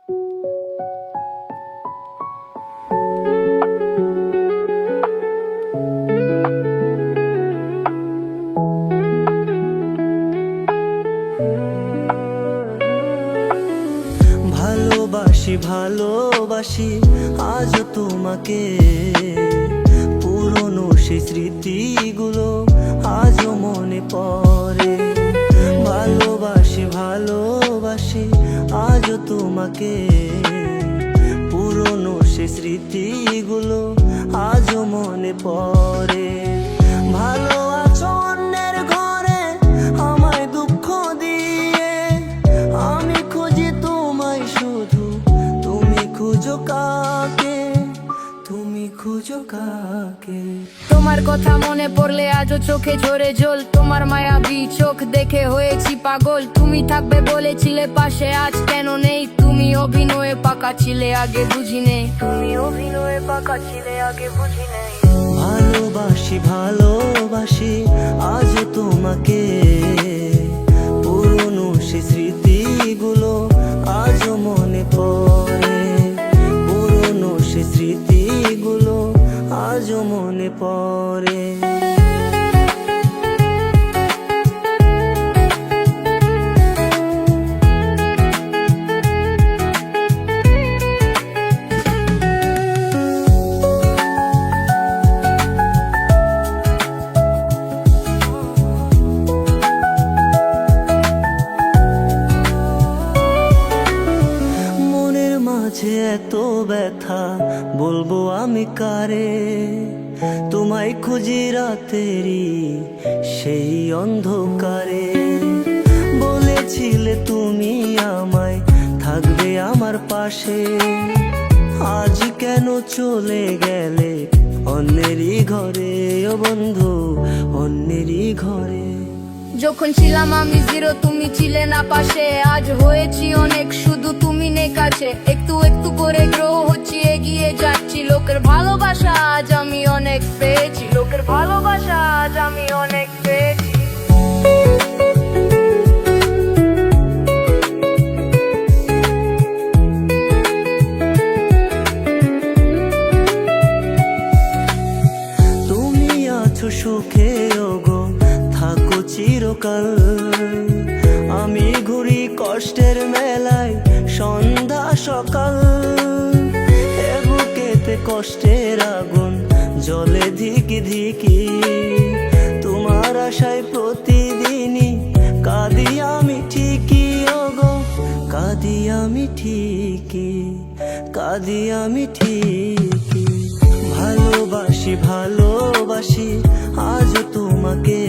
ভালোবাসি ভালোবাসি আজও তোমাকে, পুরনো সেই স্মৃতিগুলো আজও মনে পড়ে। ভালোবাসি ভালোবাসি আজও তোমাকে, পুরনো সেই স্মৃতিগুলো আজও মনে পড়ে। ভালো আছো অন্যের ঘরে আমায় দুঃখ দিয়ে, আমি খুঁজি তোমায় শুধু, তুমি খুঁজো কাকে, তুমি খুঁজো কাকে। তোমার কথা মনে পড়লে আজও চোখে ঝরে জল, তোমার মায়াবী চোখ দেখে হয়েছি পাগল। তুমি থাকবে বলেছিলে পাশে, আজ কেন নেই? তুমি অভিনয়ে পাকা ছিলে, আগে বুঝি নেই। তুমি অভিনয়ে পাকা ছিলে, আগে বুঝি নেই। ভালোবাসি ভালোবাসি আজও তোমাকে, পুরনো সে স্মৃতিগুলো আজও মনে পড়ে। পুরনো সে স্মৃতিগুলো আজও মনে পড়ে। এত ব্যথা বলবো আমি কারে, তোমায় খুঁজি রাতেরই সেই অন্ধকারে। বলেছিলে তুমি আমায় থাকবে আমার পাশে, আজ কেন চলে গেলে অন্যেরই ঘরে? ও বন্ধু, অন্যেরই ঘরে। যখন ছিলাম আমি জিরো, তুমি ছিলে না পাশে। আজ হয়েছি অনেক, শুধু তুমি নেই কাছে। একটু একটু করে গ্রো হচ্ছি, এগিয়ে যাচ্ছি। লোকের ভালোবাসা আজ আমি অনেক পেয়েছি, লোকের ভালোবাসা আজ আমি অনেক পেয়েছি। তুমি আছো সুখে ওগো, থাকো চিরকাল। আমি ঘুরি কষ্টের মেলায় সন্ধ্যা সকাল। এ বুকেতে কষ্টের আগুন জ্বলে ধিকি ধিকি, তোমার আশায় প্রতিদিনই কাঁদি আমি ঠিকই ওগো, কাঁদি আমি ঠিকই, কাঁদি আমি ঠিকই। ভালোবাসি ভালোবাসি আজও তোমাকে,